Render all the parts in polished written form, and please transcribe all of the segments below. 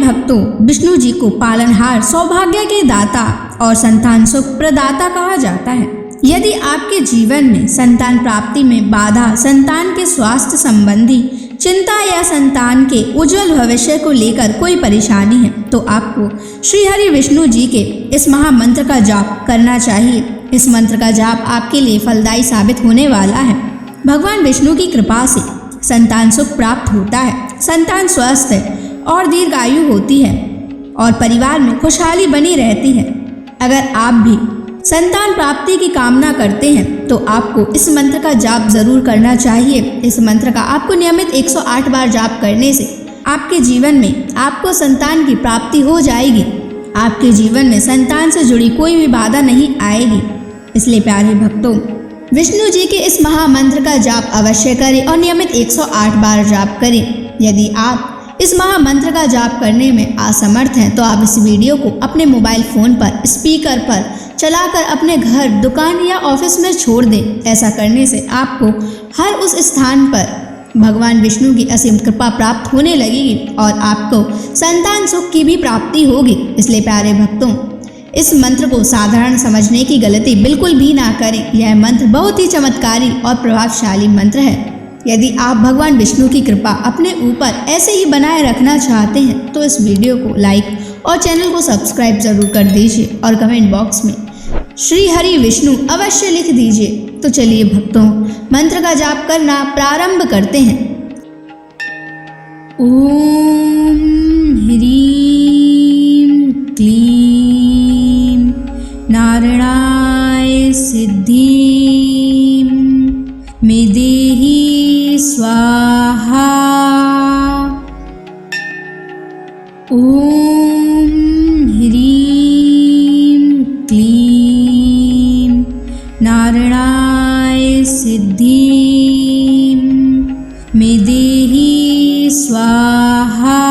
भक्तों, विष्णु जी को पालनहार, सौभाग्य के दाता और संतान सुख प्रदाता कहा जाता है। यदि आपके जीवन में संतान प्राप्ति में बाधा, संतान के स्वास्थ्य संबंधी चिंता या संतान के उज्जवल भविष्य को लेकर कोई परेशानी है, तो आपको श्री हरि विष्णु जी के इस महामंत्र का जाप करना चाहिए। इस मंत्र का जाप आपके लिए फलदायी साबित होने वाला है। भगवान विष्णु की कृपा से संतान सुख प्राप्त होता है, संतान स्वस्थ है और दीर्घायु होती है और परिवार में खुशहाली बनी रहती है। अगर आप भी संतान प्राप्ति की कामना करते हैं तो आपको इस मंत्र का जाप जरूर करना चाहिए। इस मंत्र का आपको नियमित 108 बार जाप करने से आपके जीवन में आपको संतान की प्राप्ति हो जाएगी। आपके जीवन में संतान से जुड़ी कोई भी बाधा नहीं आएगी। इसलिए प्यारे भक्तों, विष्णु जी के इस महामंत्र का जाप अवश्य करें और नियमित 108 बार जाप करें। यदि आप इस महामंत्र का जाप करने में असमर्थ हैं तो आप इस वीडियो को अपने मोबाइल फोन पर स्पीकर पर चलाकर अपने घर, दुकान या ऑफिस में छोड़ दें। ऐसा करने से आपको हर उस स्थान पर भगवान विष्णु की असीम कृपा प्राप्त होने लगेगी और आपको संतान सुख की भी प्राप्ति होगी। इसलिए प्यारे भक्तों, इस मंत्र को साधारण समझने की गलती बिल्कुल भी ना करें। यह मंत्र बहुत ही चमत्कारी और प्रभावशाली मंत्र है। यदि आप भगवान विष्णु की कृपा अपने ऊपर ऐसे ही बनाए रखना चाहते हैं तो इस वीडियो को लाइक और चैनल को सब्सक्राइब जरूर कर दीजिए और कमेंट बॉक्स में श्री हरि विष्णु अवश्य लिख दीजिए। तो चलिए भक्तों, मंत्र का जाप करना प्रारंभ करते हैं। ओम ह्रीं क्लीं नारायणाय सिद्धिं मे देहि स्वाहा। ओम ह्रीं क्लीं नारायणाय सिद्धिं मे देहि स्वाहा।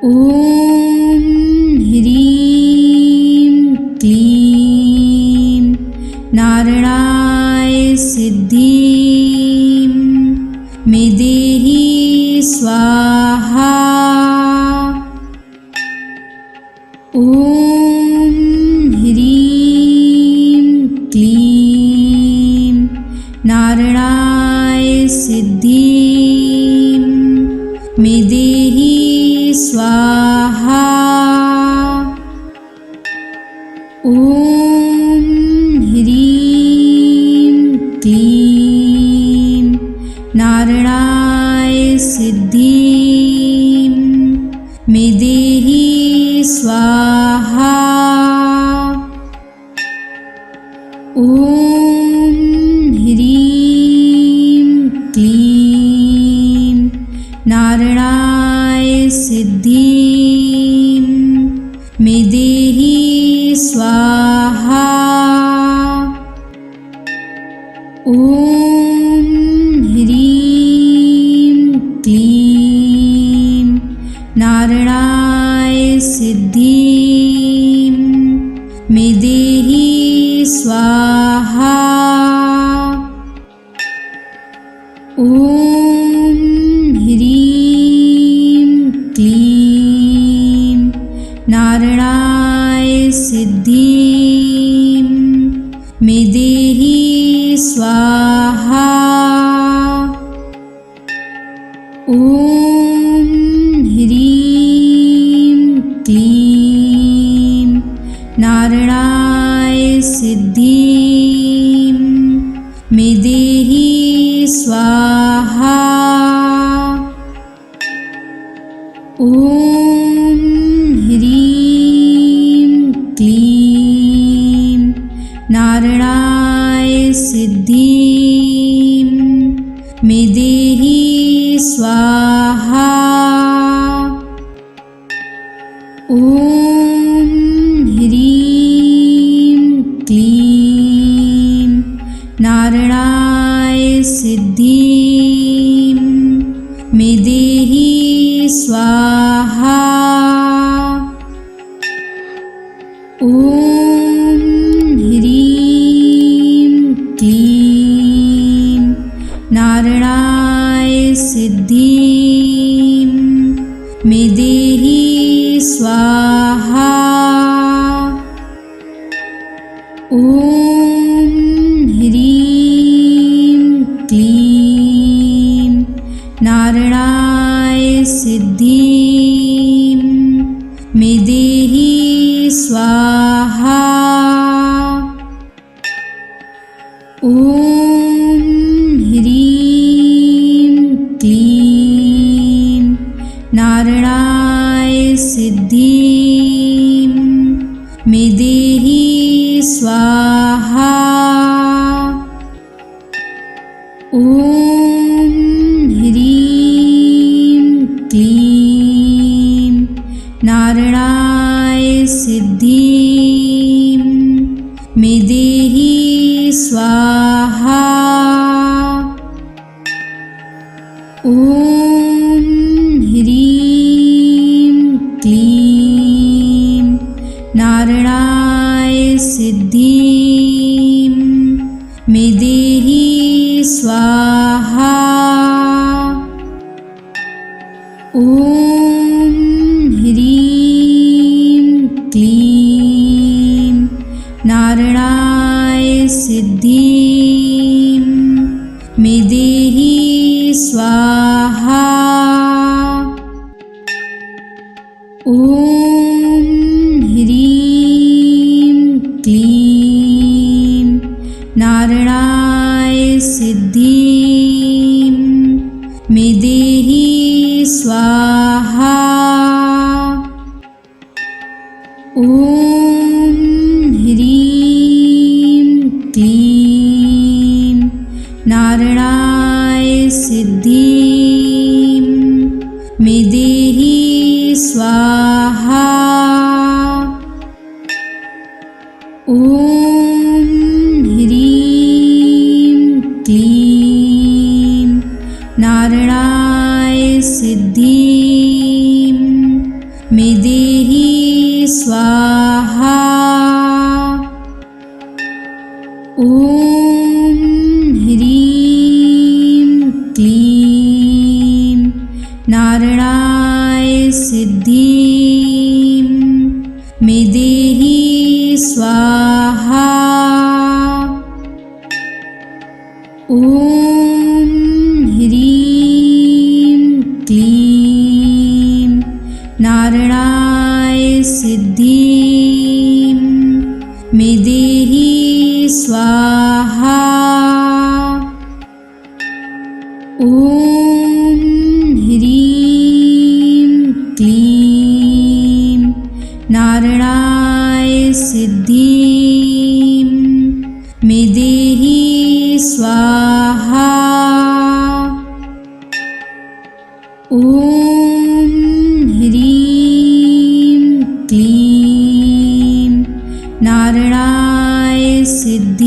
ओम ह्रीं क्लीं नारायणाय सिद्धिं मे देहि स्वाहा। ओम ह्रीं क्लीं नारायणाय सिद्धिं मे देहि स्वाहा। ओम ह्रीं क्लीं नारायणाय सिद्धिं मे देहि स्वाहा। ओम ह्रीं क्लीं नारायणाय सिद्धिं मे देहि स्वाहा। ओम ह्रीं क्लीं नारायणाय सिद्धिं मे देहि स्वाहा। ओम ह्रीं क्लीं नारायणाय सिद्धिं मे देहि स्वाहा। ओम ह्रीं क्लीं नारायणाय सिद्धिं मे देहि स्वाहा। ओम ह्रीं क्लीं नारायणाय सिद्धिं मे देहि स्वाहा। ओम ह्रीं क्लीं नारायणाय सिद्धिं मे देहि स्वाहा। ओम ह्रीं क्लीं नारायणाय सिद्धिं ॐ ह्रीं क्लीं नारायणाय सिद्धिं मे देहि स्वाहा। ॐ ह्रीं क्लीं नारायणाय सिद्धिं मे देहि स्वाहा। ॐ ह्रीं क्लीं नारायणाय सिद्धिं मे देहि स्वाहा। ॐ ह्रीं क्लीं नारायणाय सिद्धिं मे देहि स्वाहा। ॐ ह्रीं क्लीं नारायणाय सिद्धिं मे देहि स्वाहा। ॐ ह्रीं क्लीं नारायणाय सिद्धिं मे देहि स्वाहा। ॐ ह्रीं क्लीं नारायणाय सिद्धिं मे देहि स्वाहा। ॐ ह्रीं क्लीं नारायणाय सिद्धिं मे देहि स्वाहा। ॐ ह्रीं क्लीं नारायणाय सिद्धिं मे देहि स्वाहा। ॐ ह्रीं क्लीं नारायणाय सिद्धिं मे देहि स्वाहा। ॐ ह्रीं क्लीं नारायणाय सिद्धिं मे देहि स्वाहा। ॐ ह्रीं क्लीं नारायणाय सिद्धिं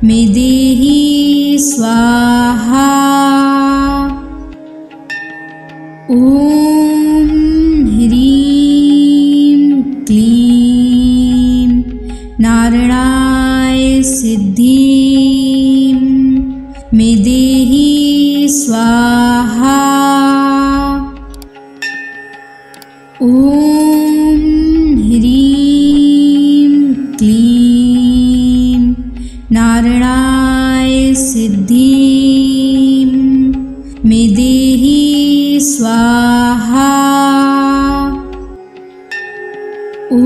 मे देहि स्वाहा। ॐ ह्रीं क्लीं नारायणाय सिद्धिं मे देहि स्वाहा। ॐ ह्रीं क्लीं नारायणाय सिद्धिं मे देहि स्वाहा। ॐ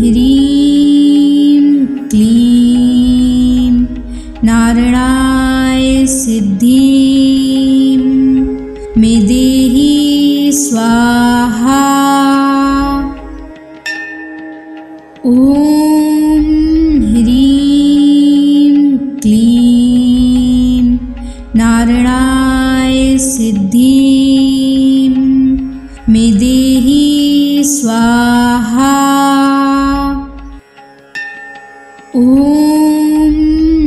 ह्रीं क्लीं नारायणाय सिद्धिं मे देहि स्वाहा। ॐ ह्रीं क्लीं नारायणाय सिद्धिं मे देहि स्वाहा। ॐ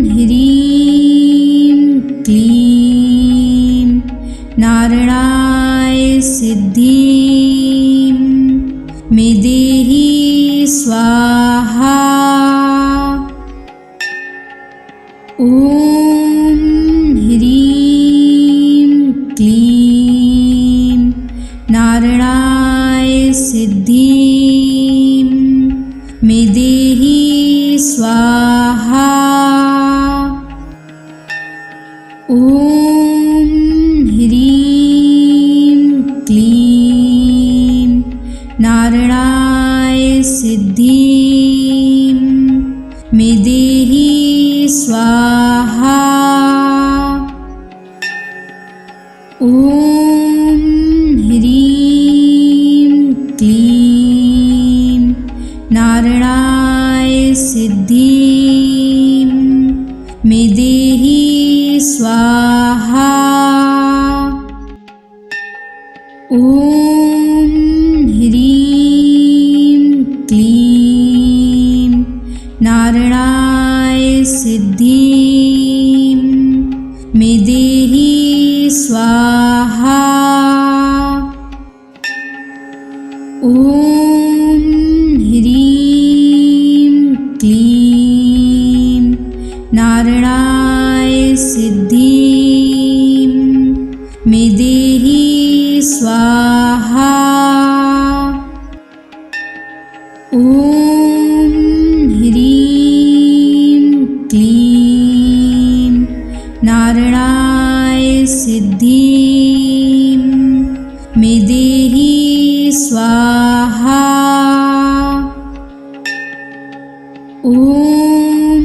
ह्रीं क्लीं नारायणाय सिद्धिं मे देहि स्वाहा। ॐ ह्रीं क्लीं नारायणाय सिद्धिं स्वाहा। ॐ ह्रीं क्लीं नारायणाय सिद्धिं मे देहि स्वाहा। ॐ ह्रीं क्लीं नारायणाय सिद्धिं मे देहि स्वाहा। ॐ ह्रीं क्लीं नारायणाय सिद्धिं मे देहि स्वाहा। ॐ ह्रीं क्लीं नारायणाय सिद्धिं मे देहि स्वाहा। ॐ ह्रीं क्लीं नारायणाय सिद्धिं मे देहि स्वाहा। ॐ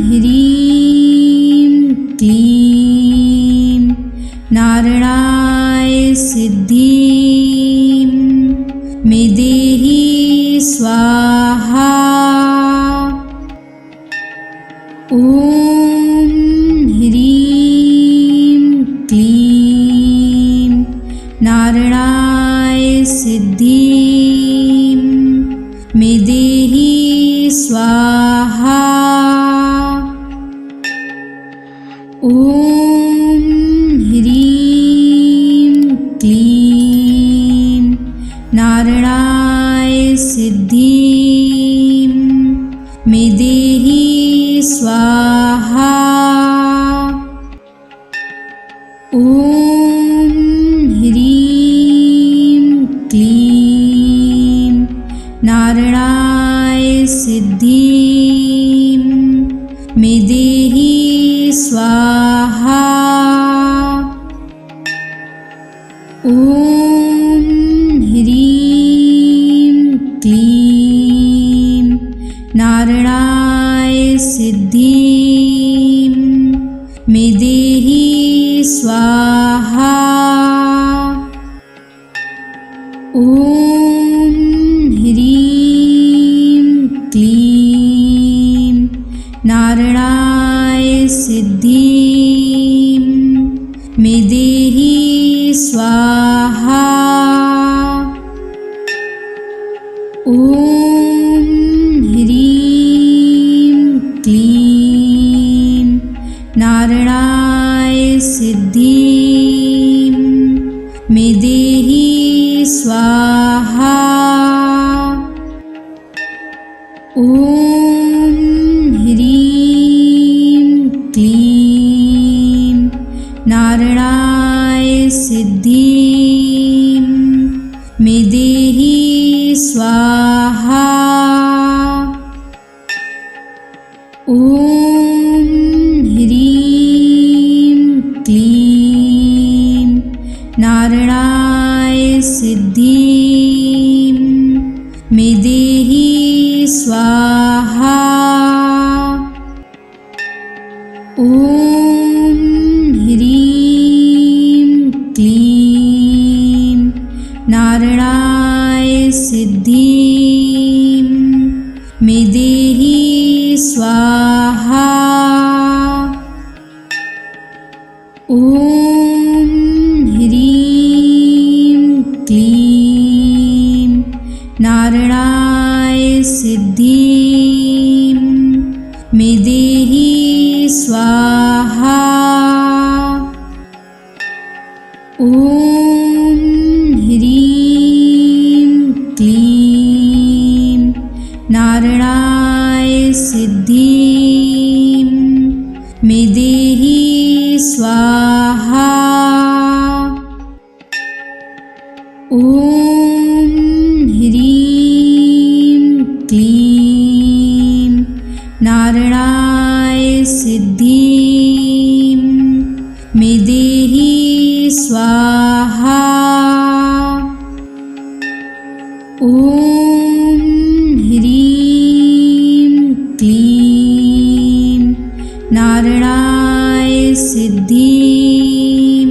ह्रीं क्लीं नारायणाय सिद्धिं मे देहि स्वाहा। ॐ ह्रीं क्लीं नारायणाय सिद्धिं मे देहि स्वाहा। ॐ ह्रीं क्लीं नारायणाय सिद्धिं मे देहि स्वाहा। ॐ ह्रीं क्लीं नारायणाय सिद्धिं मे देहि स्वाहा। ॐ ह्रीं क्लीं नारायणाय सिद्धिं मे देहि स्वाहा। ॐ ह्रीं क्लीं नारायणाय सिद्धिं मे देहि स्वाहा। ॐ ह्रीं क्लीं नारायणाय सिद्धिं मे देहि स्वाहा। ॐ ह्रीं क्लीं नारायणाय सिद्धिं मे देहि स्वाहा। ॐ ह्रीं क्लीं नारायणाय सिद्धिं मे देहि स्वाहा। ॐ ह्रीं क्लीं नारायणाय सिद्धिं मे देहि स्वाहा। ॐ ह्रीं क्लीं नारायणाय सिद्धिं मे देहि स्वाहा। ॐ ह्रीं क्लीं नारायणाय सिद्धिं मे देहि स्वाहा। ॐ ह्रीं क्लीं नारायणाय सिद्धिं मे देहि स्वाहा। ॐ ह्रीं क्लीं नारायणाय सिद्धिं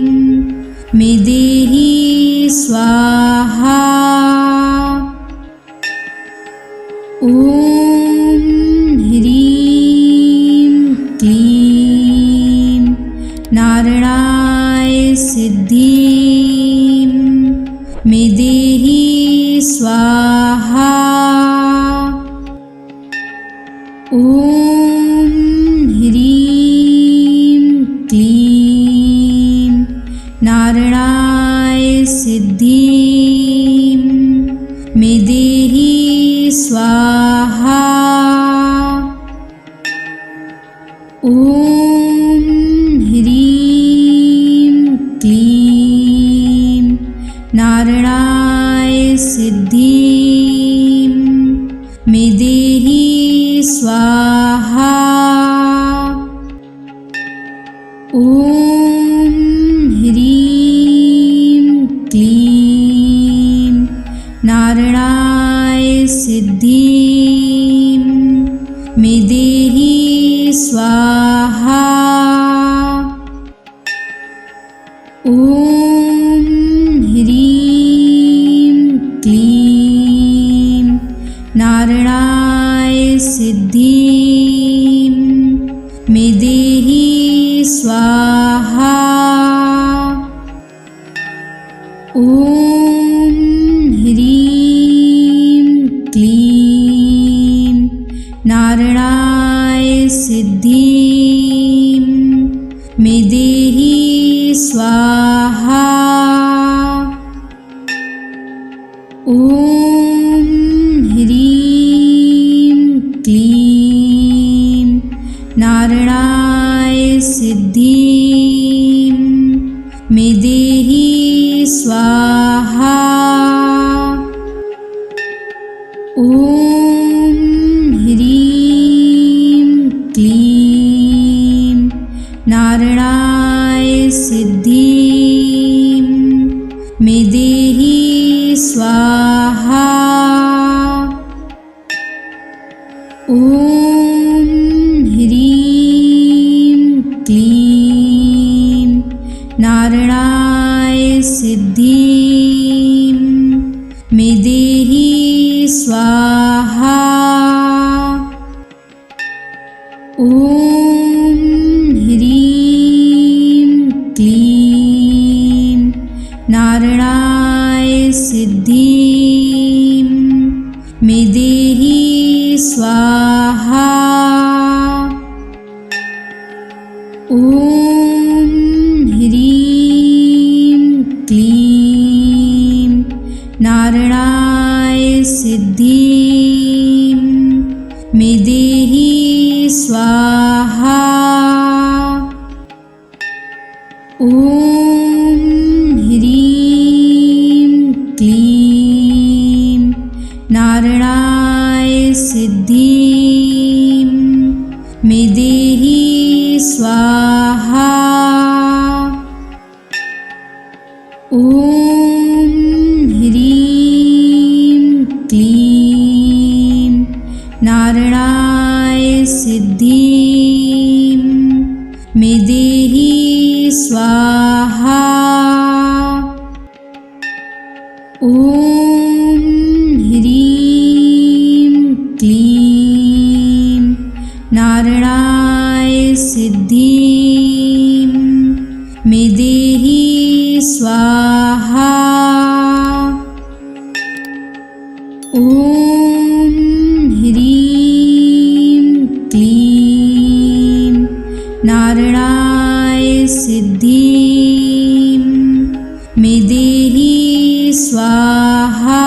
मे देहि स्वाहा। ॐ ह्रीं क्लीं नारायणाय सिद्धिं मे देहि स्वाहा। ॐ ह्रीं क्लीं नारायणाय सिद्धिं मे देहि स्वाहा। ॐ ह्रीं क्लीं नारायणाय सिद्धिं मे देहि स्वाहा। ॐ ह्रीं क्लीं नारायणाय सिद्धिं मे देहि स्वाहा। ॐ ह्रीं क्लीं नारायणाय सिद्धिं मे देहि स्वाहा। ॐ ह्रीं क्लीं नारायणाय सिद्धिं मे देहि स्वाहा। ॐ ह्रीं क्लीं नारायणाय सिद्धिं मे देहि स्वाहा। ॐ ह्रीं क्लीं नारायणाय सिद्धिं मे देहि स्वाहा। ॐ ह्रीं क्लीं नारायणाय सिद्धिं मे देहि स्वाहा। ॐ ह्रीं क्लीं नारायणाय सिद्धिं मे देहि स्वाहा। ॐ ह्रीं क्लीं नारायणाय सिद्धिं मे देहि स्वाहा। ॐ ह्रीं क्लीं नारायणाय सिद्धिं मे देहि स्वाहा। ॐ ह्रीं क्लीं नारायणाय सिद्धिं मे देहि स्वाहा। ॐ ह्रीं क्लीं नारायणाय सिद्धिं मे देहि स्वाहा। ॐ ह्रीं क्लीं नारायणाय सिद्धिं मे देहि स्वाहा।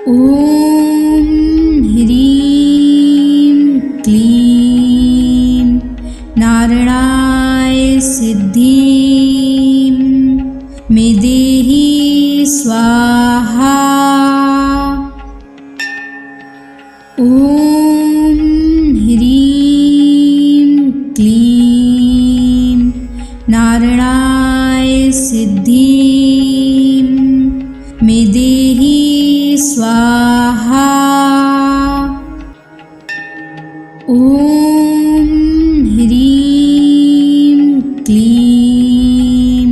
ॐ ह्रीं क्लीं नारायणाय सिद्धिं मे देहि स्वाहा। ॐ ॐ ह्रीं क्लीं नारायणाय सिद्धिं मे देहि स्वाहा। ॐ ह्रीं क्लीं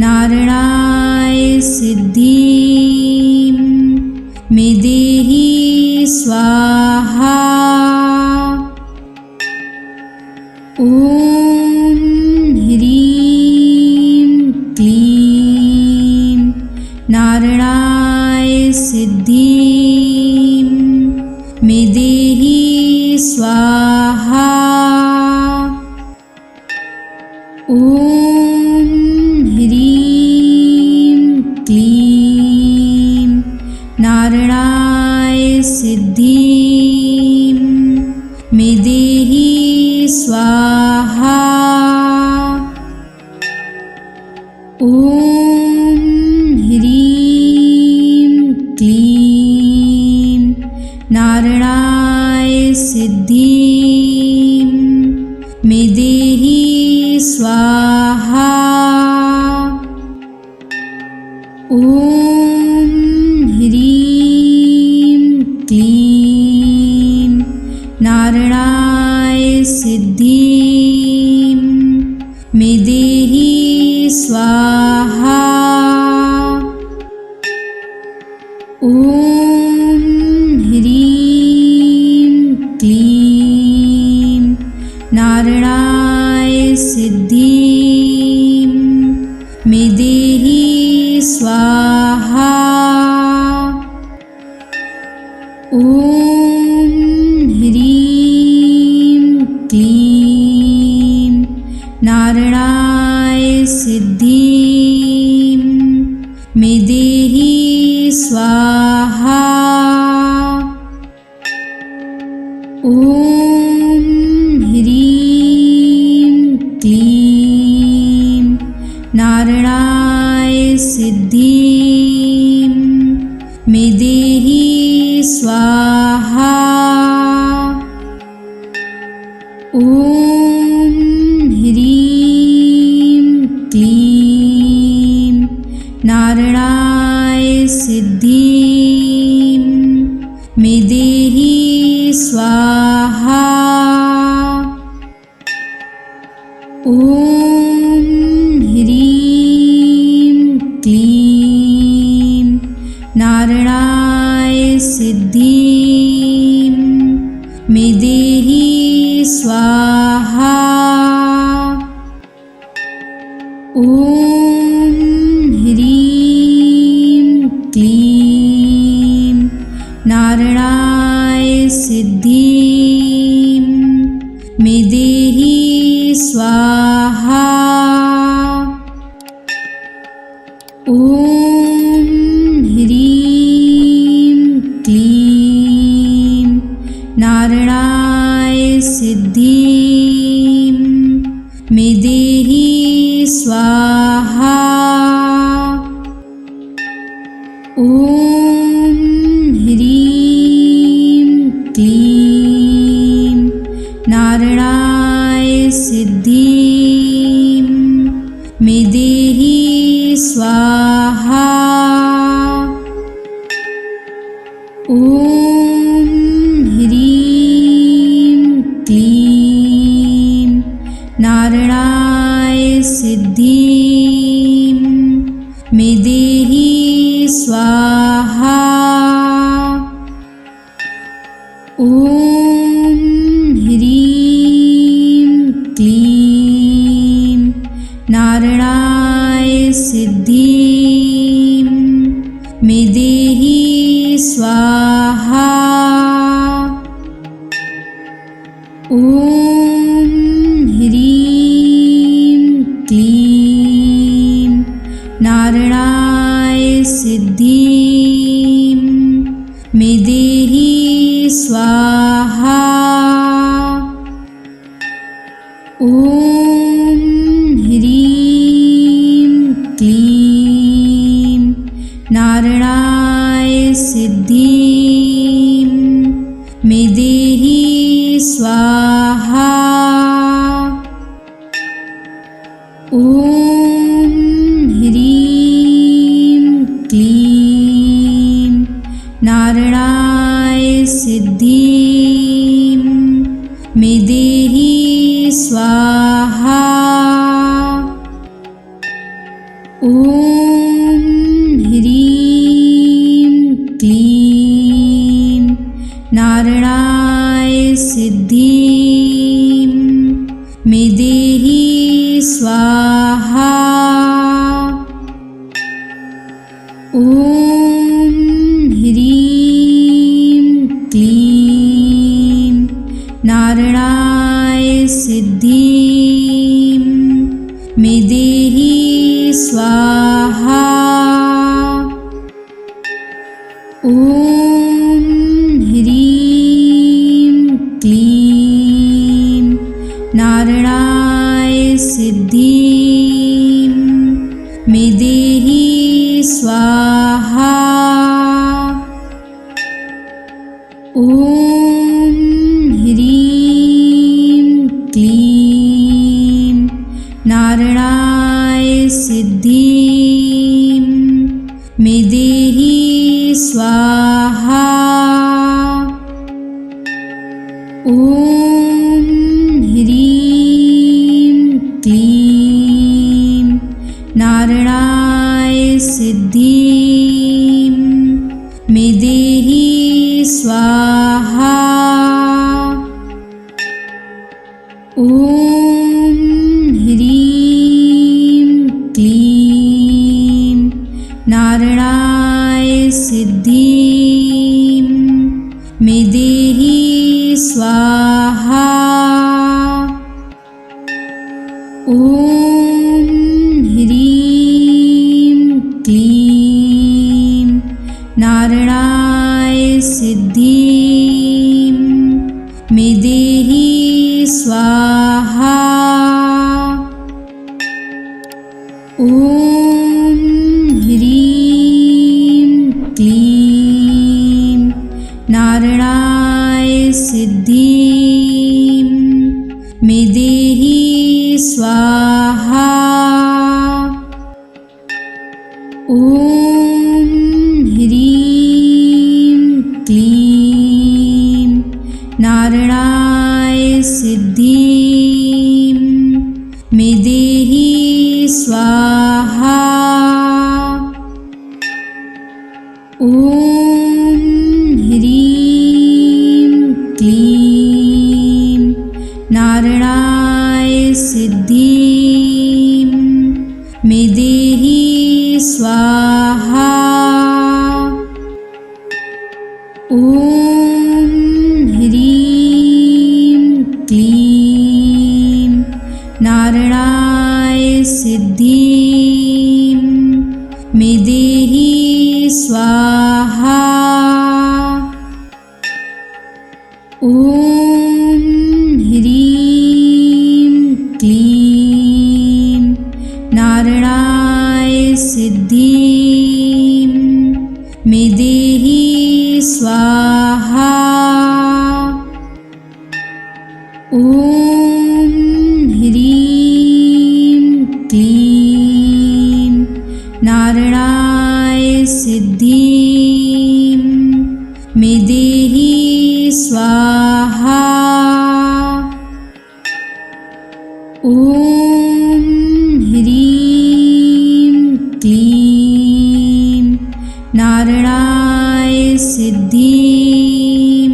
नारायणाय सिद्धिं मे देहि स्वाहा। ॐ ह्रीं क्लीं नारायणाय सिद्धिं मे देहि स्वाहा। ॐ ह्रीं क्लीं नारायणाय सिद्धिं मे देहि स्वाहा। ॐ ह्रीं क्लीं नारायणाय सिद्धिं मे देहि स्वाहा। ॐ ह्रीं क्लीं नारायणाय सिद्धिं मे देहि स्वाहा। ॐ ह्रीं क्लीं नारायणाय सिद्धिं मे देहि स्वाहा। ॐ ह्रीं क्लीं नारायणाय सिद्धिं मे देहि स्वाहा। ॐ ह्रीं क्लीं नारायणाय सिद्धिं मे देहि स्वाहा। ॐ ह्रीं क्लीं नारायणाय सिद्धिं मे देहि स्वाहा। ॐ ह्रीं क्लीं नारायणाय सिद्धिं मे देहि स्वाहा। ॐ ह्रीं क्लीं नारायणाय सिद्धिं मे देहि स्वाहा। ॐ ह्रीं क्लीं नारायणाय सिद्धिं मे देहि स्वाहा। ॐ ह्रीं क्लीं नारायणाय सिद्धिं मे देहि स्वाहा। ॐ ह्रीं क्लीं नारायणाय सिद्धिं मे देहि स्वाहा। ॐ ह्रीं क्लीं नारायणाय सिद्धिं मे देहि स्वाहा। ॐ ह्रीं क्लीं नारायणाय सिद्धिं मे देहि स्वाहा। ॐ ह्रीं क्लीं नारायणाय सिद्धिं मे स्वाहा। ॐ ह्रीं क्लीं नारायणाय सिद्धिं मे देहि स्वाहा। ॐ ह्रीं क्लीं नारायणाय सिद्धिं मे देहि स्वाहा। ॐ ह्रीं क्लीं नारायणाय सिद्धिं मे देहि स्वाहा। ॐ ह्रीं क्लीं नारायणाय सिद्धिं मे देहि स्वाहा। ॐ ह्रीं क्लीं नारायणाय सिद्धिं मे देहि स्वाहा। ॐ ह्रीं क्लीं नारायणाय सिद्धिं मे देहि स्वाहा। ॐ ह्रीं क्लीं नारायणाय सिद्धिं मे देहि स्वाहा। ॐ ह्रीं क्लीं नारायणाय सिद्धिं मे देहि स्वाहा। ॐ ह्रीं क्लीं नारायणाय सिद्धिं मे देहि स्वाहा। ॐ ह्रीं क्लीं नारायणाय सिद्धिं मे देहि स्वाहा। ॐ ह्रीं क्लीं नारायणाय सिद्धिं मे देहि स्वाहा। ॐ ह्रीं क्लीं नारायणाय सिद्धिं मे देहि स्वाहा। ॐ ह्रीं क्लीं नारायणाय सिद्धिं मे देहि स्वाहा। ॐ ह्रीं क्लीं नारायणाय सिद्धिं मे देहि स्वाहा। ॐ ह्रीं क्लीं नारायणाय सिद्धिं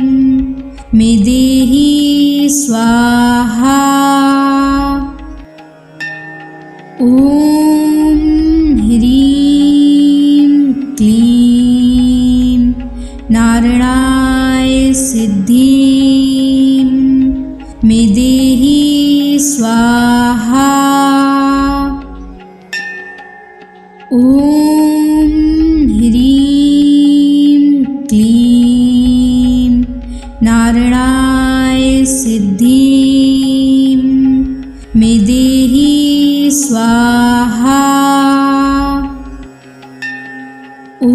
मे देहि स्वाहा। ॐ ह्रीं क्लीं नारायणाय सिद्धिं मे देहि स्वाहा। ॐ ह्रीं क्लीं नारायणाय सिद्धिं मे देहि स्वाहा। ॐ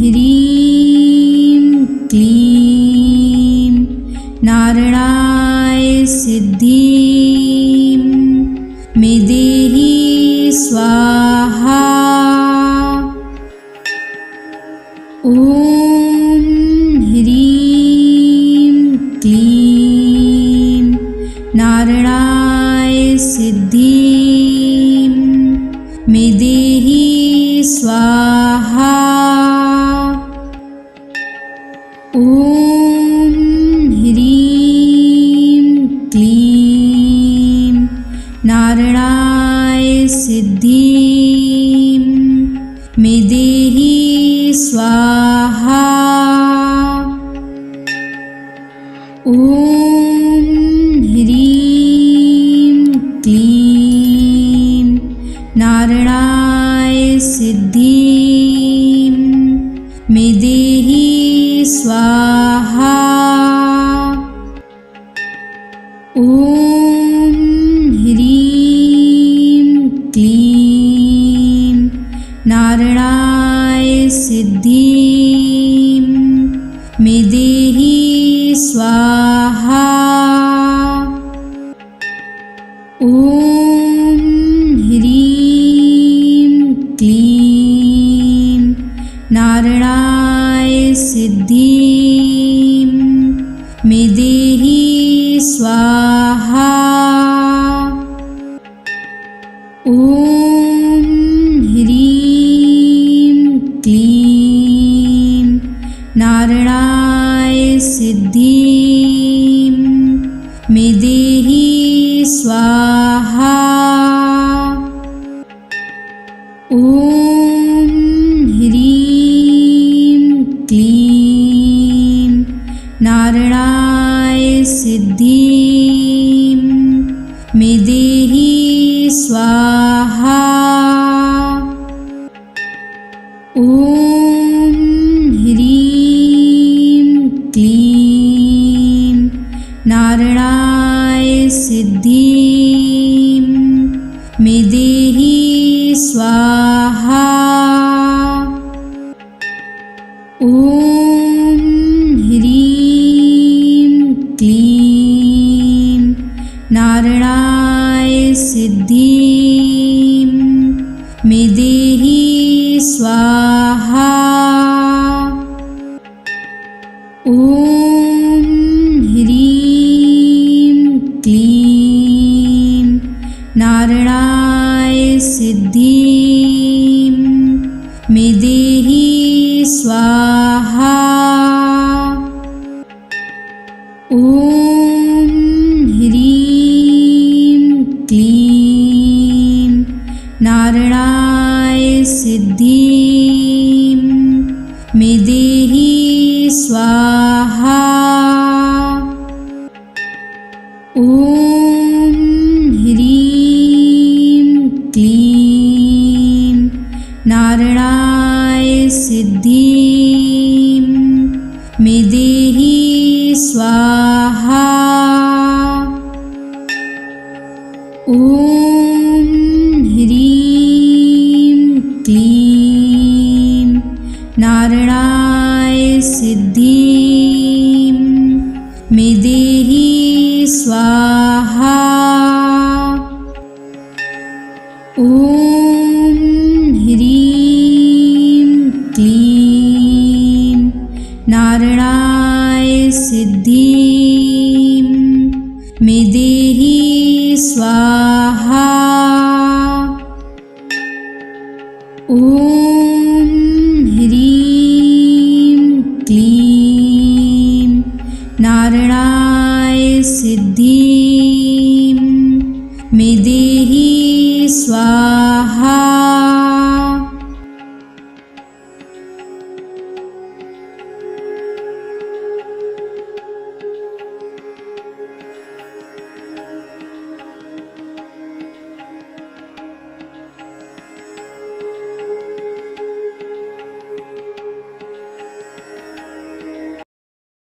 ह्रीं क्लीं नारायणाय सिद्धिं मे देहि स्वाहा। ॐ ह्रीं क्लीं नारायणाय सिद्धिं मे देहि स्वाहा। ॐ ह्रीं क्लीं नारायणाय सिद्धिं मे देहि स्वाहा। ॐ ह्रीं क्लीं नारायणाय सिद्धिं मे देहि स्वाहा। ॐ ह्रीं क्लीं नारायणाय सिद्धिं मे देहि स्वाहा। ॐ ह्रीं क्लीं नारायणाय सिद्धिं मे देहि स्वाहा। ॐ ह्रीं क्लीं नारायणाय सिद्धिं मे देहि स्वाहा। ॐ ह्रीं क्लीं नारायणाय सिद्धिं मे देहि स्वाहा। ॐ ह्रीं क्लीं नारायणाय सिद्धिं मे देहि स्वाहा। ॐ ह्रीं क्लीं नारायणाय सिद्धिं मे देहि स्वाहा। ॐ ह्रीं क्लीं नारायणाय सिद्धिं मे देहि स्वाहा। ॐ ह्रीं क्लीं नारायणाय सिद्धिं मे देहि स्वाहा। ॐ ह्रीं क्लीं नारायणाय सिद्धिं मे देहि स्वाहा। ॐ ह्रीं क्लीं नारायणाय सिद्धिं मे देहि स्वाहा। ॐ ह्रीं क्लीं नारायणाय सिद्धिं मे देहि स्वाहा।